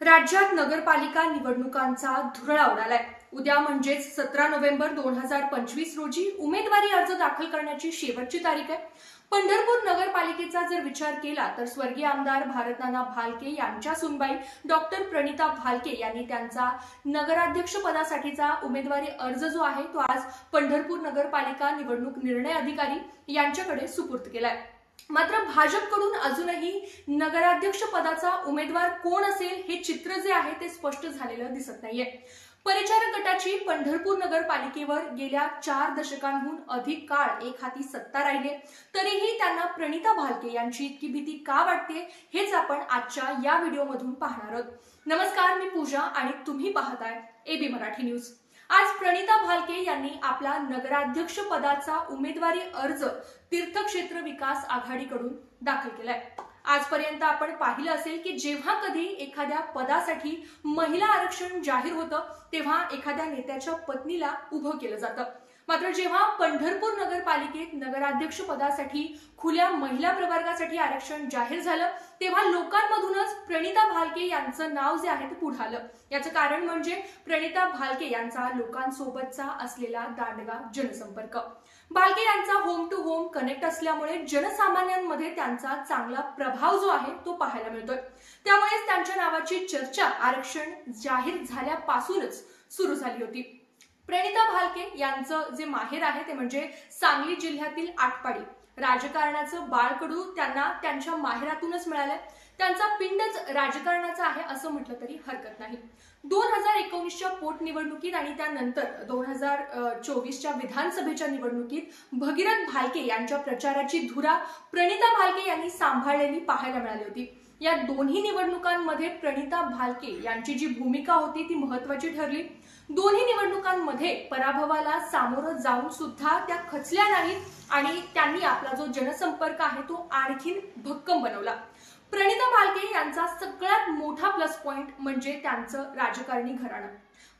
राज्यात नगरपालिका निवडणुकांचा धुरळा उडालाय। उद्या म्हणजेच 17 नोव्हेंबर 2025 रोजी उमेदवारी अर्ज दाखल करण्याची शेवटची तारीख आहे। पंढरपूर नगरपालिकेचा जर विचार केला तर स्वर्गीय आमदार भारतनाना भालके यांच्या सुनबाई डॉक्टर प्रणिता भालके यांनी त्यांचा नगराध्यक्ष पदासाठीचा उमेदवारी अर्ज जो आहे तो आज पंढरपूर नगरपालिका निवडणूक निर्णय अधिकारी यांच्याकडे सुपूर्द केलाय। मात्र भाजपकडून अजूनही नगराध्यक्ष पदाचा उमेदवार कोण असेल हे चित्र जे आहे ते स्पष्ट झालेलं दिसत नाहीये। परिचारक गटाची पंढरपूर नगरपालिकेवर गेल्या 4 दशकांहून अधिक काळ एक हाती सत्ता राहिली, तरीही त्यांना प्रणिता भालके यांची इतकी भीती का वाटते हेच आपण आजच्या या व्हिडिओमधून पाहणार आहोत। नमस्कार, मी पूजा आणि तुम्ही पाहताय एबी मराठी न्यूज। आज प्रणिता भालके यांनी आपला नगराध्यक्ष पदाचा उमेदवारी अर्ज तीर्थक्षेत्र विकास आघाडीकडून दाखल केलाय। आजपर्यंत आपण पाहिलं असेल की जेव्हा कधी एखाद्या पदासाठी महिला आरक्षण जाहीर होतं तेव्हा एखाद्या नेत्याच्या पत्नीला उभं केलं जातं। मात्र जेव्हा पंढरपूर नगरपालिकेत नगराध्यक्ष पदासाठी खुल्या महिला प्रवर्गासाठी आरक्षण जाहीर झालं तेव्हा लोकांमधूनच प्रणिता भालके यांचं नाव जे आहे ते पुढे आलं। याचं कारण म्हणजे प्रणिता भालके यांचा लोकांसोबतचा असलेला दांडगा जनसंपर्क। भालके यांचा होम टू होम कनेक्ट असल्यामुळे जनसामान्यांमध्ये त्यांचा चांगला प्रभाव जो आहे तो पाहायला मिळतोय। त्यामुळेच त्यांच्या नावाची चर्चा आरक्षण जाहीर झाल्यापासूनच सुरू झाली होती। प्रणिता भालके यांचं जे माहेर आहे ते म्हणजे सांगली जिल्ह्यातील आटपाडी। राजकारणाचं बाळकडू त्यांना त्यांच्या माहेरातूनच मिळालंय। त्यांचा पिंडच राजकारणाचा आहे असं म्हटलं तरी हरकत नाही। 2019च्या पोटनिवडणुकीत आणि त्यानंतर 2024च्या विधानसभेच्या निवडणुकीत भगीरथ भालके यांच्या प्रचाराची धुरा प्रणिता भालके यांनी सांभाळलेली पाहायला मिळाली होती। या दोन्ही निवडणुकांमध्ये प्रणिता भालके यांची जी भूमिका होती ती महत्त्वाची ठरली। दोन्ही निवडणुकांमध्ये पराभवाला सामोरं जाऊन सुद्धा त्या खचल्या नाहीत आणि त्यांनी आपला जो जनसंपर्क आहे तो आणखीन भक्कम बनवला। प्रणिता भालके यांचा सगळ्यात मोठा प्लस पॉइंट म्हणजे त्यांचं राजकारणी घराणं।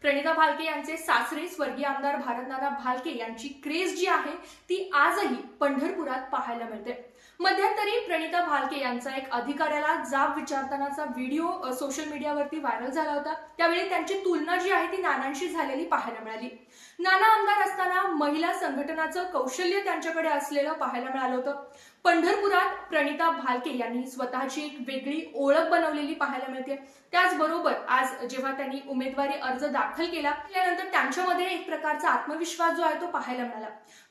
प्रणिता भालके यांचे सासरे स्वर्गीय आमदार भारतनाना भालके यांची क्रेज जी आहे ती आजही पंढरपुरात पाहायला मिळते। मध्यंतरी प्रणिता भालके यांचा एक अधिकाऱ्याला जाब विचारतानाचा व्हिडिओ सोशल मीडियावरती व्हायरल झाला होता। त्यावेळी त्यांची तुलना जी आहे ती नानांशी झालेली पाहायला मिळाली। नाना आमदार असताना महिला संघटनाचं कौशल्य त्यांच्याकडे असलेलं पाहायला मिळालं होतं। पंढरपुरात प्रणिता भालके यांनी स्वतःची एक वेगळी ओळख बनवलेली पाहायला मिळते। त्याचबरोबर आज जेव्हा त्यांनी उमेदवारी अर्ज दाखल केला त्यानंतर त्यांच्यामध्ये एक प्रकारचा आत्मविश्वास जो आहे तो पाहायला मिळाला।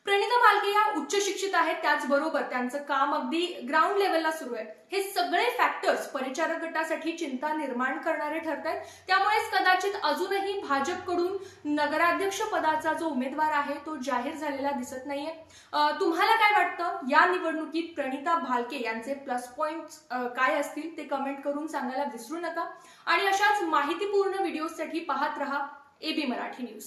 प्रणिता भालके या उच्च शिक्षित आहेत, त्याचबरोबर त्यांचं काम अगदी ग्राउंड लेवलला सुरू आहे। हे सगळे फॅक्टर्स परिचारक गटासाठी चिंता निर्माण करणारे ठरतात। त्यामुळेच कदाचित अजूनही भाजपकडून नगराध्यक्ष पदाचा जो उमेदवार आहे तो जाहीर झालेला दिसत नाहीये। तुम्हाला काय वाटतं या निवडणुकीत प्रणिता भालके यांचे प्लस पॉइंट्स काय असतील ते कमेंट करून सांगायला विसरू नका आणि अशाच माहितीपूर्ण व्हिडिओसाठी पाहत रहा एबी मराठी न्यूज।